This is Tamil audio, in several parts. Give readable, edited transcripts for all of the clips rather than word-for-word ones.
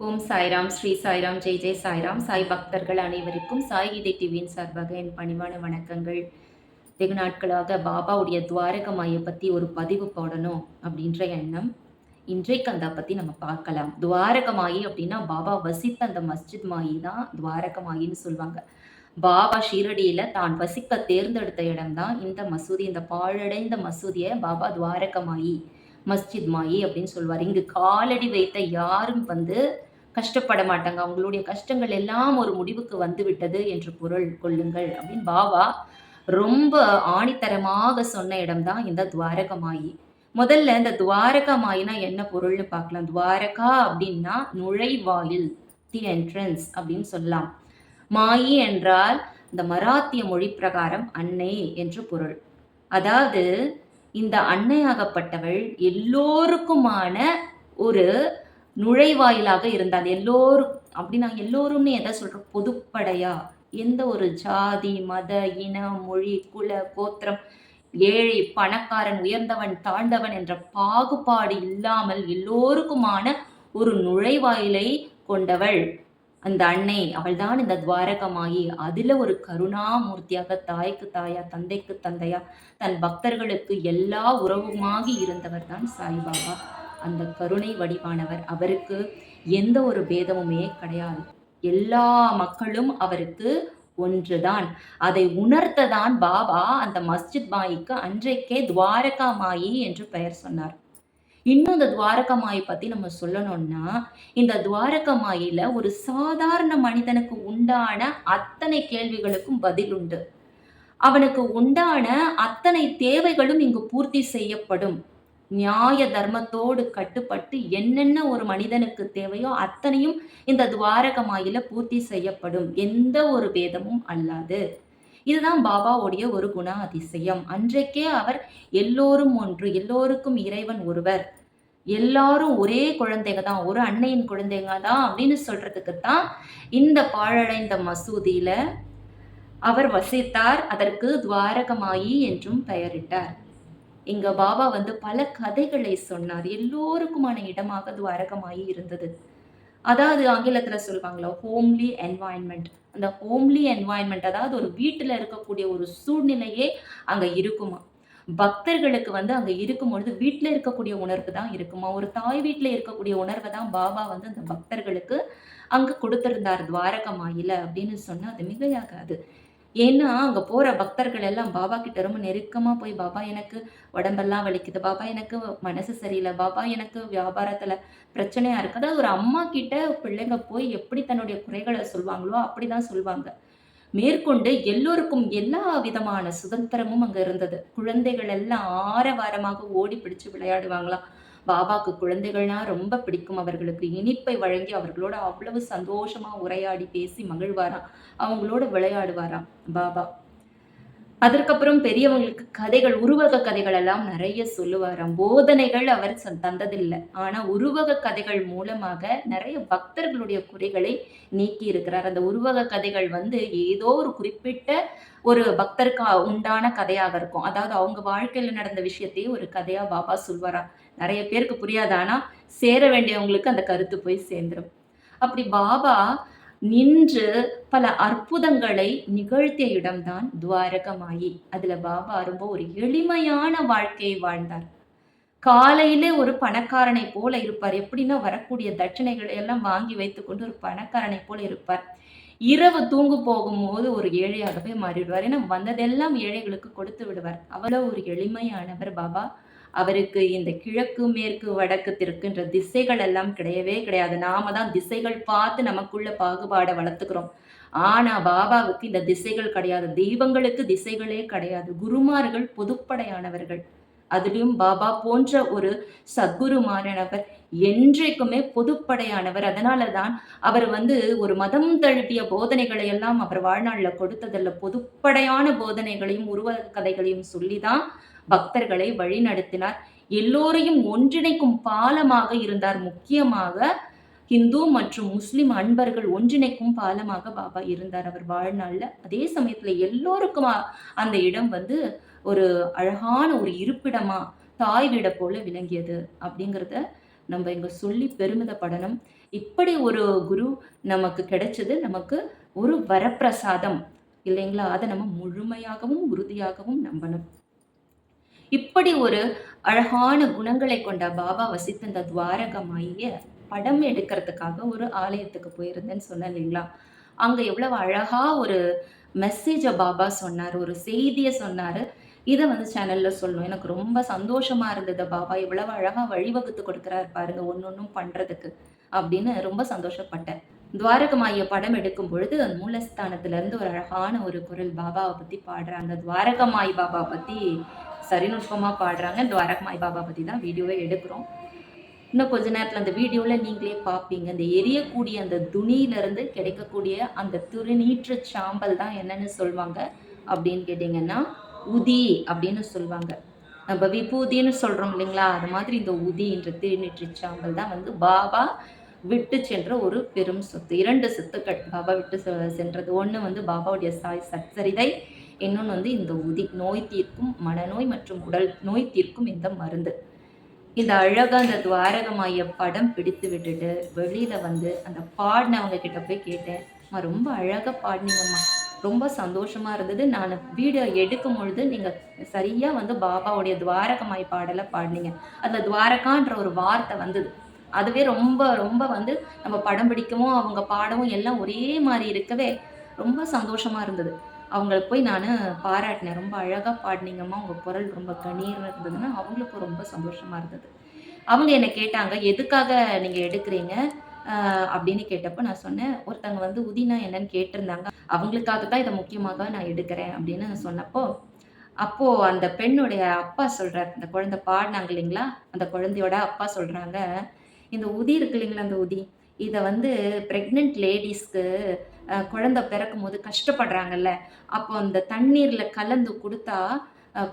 ஓம் சாய்ராம், ஸ்ரீ சாய்ராம், ஜெய் ஜெய் சாய்ராம். சாய் பக்தர்கள் அனைவருக்கும் சாய் கீதை டிவியின் சார்பாக என் பணிவான வணக்கங்கள். வெகு நாட்களாக பாபாவுடைய துவாரகமாயை பற்றி ஒரு பதிவு போடணும் அப்படின்ற எண்ணம். இன்றைக்கு அதை பற்றி நம்ம பார்க்கலாம். துவாரகமாயி அப்படின்னா பாபா வசித்த அந்த மஸ்ஜித் மாயி தான் துவாரகமாயின்னு சொல்லுவாங்க. பாபா ஷீரடியில் தான் வசிக்க தேர்ந்தெடுத்த இடம்தான் இந்த மசூதி. இந்த பாழடைந்த மசூதியை பாபா துவாரகமாயி மஸ்ஜித் மாயி அப்படின்னு சொல்லுவார். இங்கு காலடி வைத்த யாரும் கஷ்டப்பட மாட்டாங்க. அவங்களுடைய கஷ்டங்கள் எல்லாம் ஒரு முடிவுக்கு வந்து விட்டது என்று பொருள் கொள்ளுங்கள் அப்படின்னு பாபா ரொம்ப ஆணித்தரமாக சொன்ன இடம்தான் இந்த துவாரகமாயி. முதல்ல இந்த துவாரகமாயினா என்ன பொருள்னு பார்க்கலாம். துவாரகா அப்படின்னா நுழைவாயில், தி என்ட்ரன்ஸ் அப்படின்னு சொல்லலாம். மாயி என்றால் இந்த மராத்திய மொழி பிரகாரம் அன்னை என்று பொருள். அதாவது இந்த அன்னையாகப்பட்டவள் எல்லோருக்குமான ஒரு நுழைவாயிலாக இருந்தால், எல்லோரும் அப்படின்னா எல்லோரும்னு எதை சொல்றோம், பொதுப்படையா எந்த ஒரு ஜாதி, மத, இன, மொழி, குல, கோத்திரம், ஏழை, பணக்காரன், உயர்ந்தவன், தாழ்ந்தவன் என்ற பாகுபாடு இல்லாமல் எல்லோருக்குமான ஒரு நுழைவாயிலை கொண்டவள் அந்த அன்னை. அவள்தான் இந்த துவாரகமாயி. அதுல ஒரு கருணாமூர்த்தியாக, தாய்க்கு தாயா, தந்தைக்கு தந்தையா, தன் பக்தர்களுக்கு எல்லா உறவுமாகி இருந்தவர் தான் சாய்பாபா. அந்த கருணை வடிவானவர். அவருக்கு எந்த ஒரு பேதமுமே கிடையாது. எல்லா மக்களும் அவருக்கு ஒன்றுதான். அதை உணர்த்ததான் பாபா அந்த மஸ்ஜித் மாயிக்கு அன்றைக்கே துவாரகா மாயி என்று பெயர் சொன்னார். இன்னும் இந்த துவாரகா மாயை பத்தி நம்ம சொல்லணும்னா, இந்த துவாரகா மாயில ஒரு சாதாரண மனிதனுக்கு உண்டான அத்தனை கேள்விகளுக்கும் பதில் உண்டு. அவனுக்கு உண்டான அத்தனை தேவைகளும் இங்கு பூர்த்தி செய்யப்படும். நியாய தர்மத்தோடு கட்டுப்பட்டு என்னென்ன ஒரு மனிதனுக்கு தேவையோ அத்தனையும் இந்த துவாரகமாயில பூர்த்தி செய்யப்படும். எந்த ஒரு பேதமும் அல்லாது. இதுதான் பாபாவுடைய ஒரு குண அதிசயம். அன்றைக்கே அவர் எல்லோரும் ஒன்று, எல்லோருக்கும் இறைவன் ஒருவர், எல்லாரும் ஒரே குழந்தைங்க தான், ஒரு அன்னையின் குழந்தைங்க தான் அப்படின்னு சொல்றதுக்குத்தான் இந்த பாழடைந்த மசூதியில அவர் வசித்தார். அதற்கு துவாரகமாயி என்றும் பெயரிட்டார். இங்க பாபா பல கதைகளை சொன்னார். எல்லோருக்குமான இடமாக துவாரகமாயி இருந்தது. அதாவது ஆங்கிலத்துல சொல்லுவாங்களா, ஹோம்லி என்வாயன்மெண்ட். அந்த ஹோம்லி என்வாயன்மெண்ட், அதாவது ஒரு வீட்டுல இருக்கக்கூடிய ஒரு சூழ்நிலையே அங்க இருக்குமா. பக்தர்களுக்கு அங்க இருக்கும் பொழுது வீட்டுல இருக்கக்கூடிய உணர்வு தான் இருக்குமா. ஒரு தாய் வீட்டுல இருக்கக்கூடிய உணர்வை தான் பாபா அந்த பக்தர்களுக்கு அங்க கொடுத்திருந்தார் துவாரகமாயில அப்படின்னு சொன்னா அது மிகையாகாது. ஏன்னா அங்க போற பக்தர்கள் எல்லாம் பாபா கிட்ட ரொம்ப நெருக்கமா போய், பாபா எனக்கு உடம்பெல்லாம் வலிக்குது, பாபா எனக்கு மனசு சரியில்லை, பாபா எனக்கு வியாபாரத்துல பிரச்சனையா இருக்கு. அதாவது ஒரு அம்மா கிட்ட பிள்ளைங்க போய் எப்படி தன்னுடைய குறைகளை சொல்லுவாங்களோ அப்படிதான் சொல்லுவாங்க. மேற்கொண்டு எல்லோருக்கும் எல்லா விதமான சுதந்திரமும் அங்க இருந்தது. குழந்தைகள் எல்லாம் ஆரவாரமாக ஓடி பிடிச்சு விளையாடுவாங்களாம். பாபாக்கு குழந்தைகள்னா ரொம்ப பிடிக்கும். அவர்களுக்கு இனிப்பை வழங்கி அவர்களோட அவ்வளவு சந்தோஷமா உரையாடி பேசி மகிழ்வாராம். அவங்களோட விளையாடுவாராம் பாபா. அதற்கப்புறம் பெரியவங்களுக்கு கதைகள், உருவக கதைகள் எல்லாம் நிறைய சொல்லுவாராம். போதனைகள் அவர் தந்ததில்லை. ஆனா உருவக கதைகள் மூலமாக நிறைய பக்தர்களுடைய குறைகளை நீக்கி இருக்கிறார். அந்த உருவக கதைகள் ஏதோ ஒரு குறிப்பிட்ட ஒரு பக்தருக்கு உண்டான கதையாக இருக்கும். அதாவது அவங்க வாழ்க்கையில நடந்த விஷயத்தையே ஒரு கதையா பாபா சொல்வாராம். நிறைய பேருக்கு புரியாது. ஆனா சேர வேண்டியவங்களுக்கு அந்த கருத்து போய் சேர்ந்துடும். அப்படி பாபா நின்று பல அற்புதங்களை நிகழ்த்திய இடம்தான் துவாரகமாயி. அதுல பாபா ரொம்ப ஒரு எளிமையான வாழ்க்கையை வாழ்ந்தார். காலையிலே ஒரு பணக்காரனை போல இருப்பார். எப்படின்னா வரக்கூடிய தட்சணைகளை எல்லாம் வாங்கி வைத்துக்கொண்டு ஒரு பணக்காரனை போல இருப்பார். இரவு தூங்கு போகும்போது ஒரு ஏழையாகவே மாறிடுவார். ஏன்னா வந்ததெல்லாம் ஏழைகளுக்கு கொடுத்து விடுவார். அவ்வளவு ஒரு எளிமையானவர் பாபா. அவருக்கு இந்த கிழக்கு, மேற்கு, வடக்கு, தெற்குன்ற திசைகள் எல்லாம் கிடையவே கிடையாது. நாம தான் திசைகள் பார்த்து நமக்குள்ள பாகுபாடை வளர்த்துக்கிறோம். ஆனா பாபாவுக்கு இந்த திசைகள் கிடையாது. தெய்வங்களுக்கு திசைகளே கிடையாது. குருமார்கள் பொதுப்படையானவர்கள். அதுலயும் பாபா போன்ற ஒரு சத்குருமாரானவர் என்றைக்குமே பொதுப்படையானவர். அதனாலதான் அவர் ஒரு மதம் தழுவிய போதனைகளை எல்லாம் அவர் வாழ்நாள்ல கொடுத்ததில்ல. பொதுப்படையான போதனைகளையும் உருவ கதைகளையும் சொல்லிதான் பக்தர்களை வழி நடத்தினார். எல்லோரையும் ஒன்றிணைக்கும் பாலமாக இருந்தார். முக்கியமாக இந்து மற்றும் முஸ்லிம் அன்பர்கள் ஒன்றிணைக்கும் பாலமாக பாபா இருந்தார் அவர் வாழ்நாள்ல. அதே சமயத்துல எல்லோருக்கும் அந்த இடம் ஒரு அழகான ஒரு இருப்பிடமா, தாய் வீட போல விளங்கியது அப்படிங்கிறத நம்ம இங்க சொல்லி பெருமிதப்படணும். இப்படி ஒரு குரு நமக்கு கிடைச்சது நமக்கு ஒரு வரப்பிரசாதம் இல்லைங்களா? அத நம்ம முழுமையாகவும், உறுதியாகவும் நம்பணும். இப்படி ஒரு அழகான குணங்களை கொண்ட பாபா வசித்த இந்த துவாரகமாயிய படம் எடுக்கிறதுக்காக ஒரு ஆலயத்துக்கு போயிருந்தேன்னு சொன்னேன் இல்லைங்களா? அங்க எவ்வளவு அழகா ஒரு மெசேஜ பாபா சொன்னாரு. ஒரு செய்திய சொன்னாரு. இத வந்து சேனல்ல சொல்லணும். எனக்கு ரொம்ப சந்தோஷமா இருந்தது. பாபா எவ்வளவு அழகா வழிவகுத்து கொடுக்குறாரு பாருங்க, ஒண்ணொண்ணும் பண்றதுக்கு. அப்படின்னு ரொம்ப சந்தோஷப்பட்டேன். துவாரகமாய படம் எடுக்கும் பொழுது, மூலஸ்தானத்திலருந்து ஒரு அழகான ஒரு குரல் பாபாவ பத்தி பாடுறாங்க. துவாரகமாயி பாபா பத்தி சரிநுட்பமா பாடுறாங்க. துவாரகமாயி பாபா பத்தி தான் வீடியோவே எடுக்கிறோம். இன்னும் கொஞ்ச நேரத்துல அந்த வீடியோல நீங்களே பார்ப்பீங்க. அந்த எரியக்கூடிய அந்த துணியிலிருந்து கிடைக்கக்கூடிய அந்த திருநீற்று சாம்பல் தான் என்னன்னு சொல்வாங்க அப்படின்னு கேட்டீங்கன்னா, உதி அப்படின்னு சொல்வாங்க. நம்ம விபூதின்னு சொல்றோம் இல்லைங்களா? அது மாதிரி இந்த உதின்ற திருநீற்று சாம்பல் தான் வந்து பாபா விட்டு சென்ற ஒரு பெரும் சொத்து. 2 சொத்துக்கள் பாபா விட்டு சென்றது. ஒண்ணு வந்து பாபாவுடைய சாய் சச்சரிதை. இன்னொன்னு வந்து இந்த உதி. நோய் தீர்க்கும் மனநோய் மற்றும் உடல் நோய் தீர்க்கும் இந்த மருந்து. இந்த அழகா அந்த துவாரகமாய படம் பிடித்து விட்டுட்டு, வெளியில வந்து அந்த பாடுனவங்க கிட்ட போய் கேட்டேன். "அம்மா ரொம்ப அழகா பாடுனீங்கம்மா. ரொம்ப சந்தோஷமா இருந்தது. நானு வீடியோ எடுக்கும்பொழுது நீங்க சரியா வந்து பாபாவுடைய துவாரகமாய் பாடல பாடுனீங்க. அதுல துவாரகான்ற ஒரு வார்த்தை வந்தது. அதுவே ரொம்ப ரொம்ப வந்து நம்ம படம் பிடிக்கவும், அவங்க பாடவும் எல்லாம் ஒரே மாரி இருக்கவே, ரொம்ப சந்தோஷமா இருந்தது. அவங்கள போய் நானு பாராட்டினேன். "ரொம்ப அழகா பாடுனீங்கம்மா. உங்க குரல் ரொம்ப கணீர்னு இருந்ததுன்னு" அவங்களுக்கும் ரொம்ப சந்தோஷமா இருந்தது. அவங்க என்ன கேட்டாங்க, "எதுக்காக நீங்க எடுக்குறீங்க?" அ அப்படின்னு கேட்டப்ப நான் சொன்னேன், ஒருத்தவங்க வந்து உதினா என்னன்னு கேட்டிருந்தாங்க. அவங்களுக்காக தான் இத முக்கியமாக நான் எடுக்கிறேன் அப்படின்னு சொன்னப்போ, அப்போ அந்த பெண்ணுடைய அப்பா சொல்றாரு. அந்த குழந்தை பாடுனாங்க இல்லைங்களா? அந்த குழந்தையோட அப்பா சொல்றாங்க, "இந்த உதி இருக்கு இல்லைங்களா, அந்த உதி. இத வந்து பிரெக்னன்ட் லேடீஸ்க்கு குழந்தை பிறக்கும்போது கஷ்டப்படுறாங்கல்ல, அப்போ அந்த தண்ணீர்ல கலந்து குடுத்தா,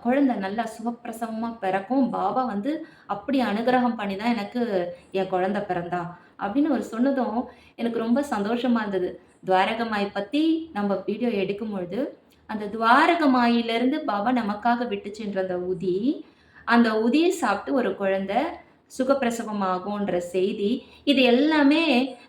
குழந்தை நல்லா சுகப்பிரசவமா பிறக்கும். பாபா வந்து அப்படி அனுகிரகம் பண்ணி தான் எனக்கு என் குழந்தை பிறந்தா." அப்படின்னு அவர் சொன்னதும் எனக்கு ரொம்ப சந்தோஷமா இருந்தது. துவாரகமாய் பத்தி நம்ம வீடியோ எடுக்கும்பொழுது, அந்த துவாரகமாயிலிருந்து பாபா நமக்காக விட்டு சென்ற அந்த உதிய சாப்பிட்டு ஒரு குழந்தை சுகப்பிரசவம் ஆகுன்ற செய்தி, இது எல்லாமே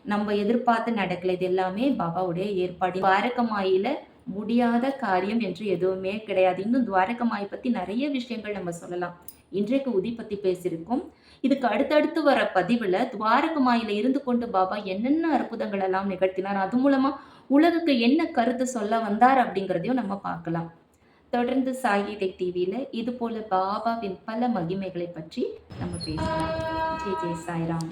நம்ம எதிர்பார்த்து நடக்கல. இது எல்லாமே பாபாவுடைய ஏற்பாடு. துவாரகமாயில முடியாத காரியம் என்று எதுவுமே கிடையாது. இன்னும் துவாரகமாய் பத்தி நெறைய விஷயங்கள் நம்ம சொல்லலாம். இன்றைக்கு உதி பத்தி பேசியிருக்கோம். இதுக்கு அடுத்தடுத்து வர பதிவுல துவாரகமாயில இருந்து கொண்டு பாபா என்னென்ன அற்புதங்கள் எல்லாம் நிகழ்த்தினார், அது மூலமா உலகுக்கு என்ன கருத்து சொல்ல வந்தார் அப்படிங்கிறதையும் நம்ம பார்க்கலாம். தொடர்ந்து சாகிதை டிவியில இது போல பாபாவின் பல மகிமைகளை பற்றி நம்ம பேசலாம். ஜெய் ஜெய் சாய்ராம்.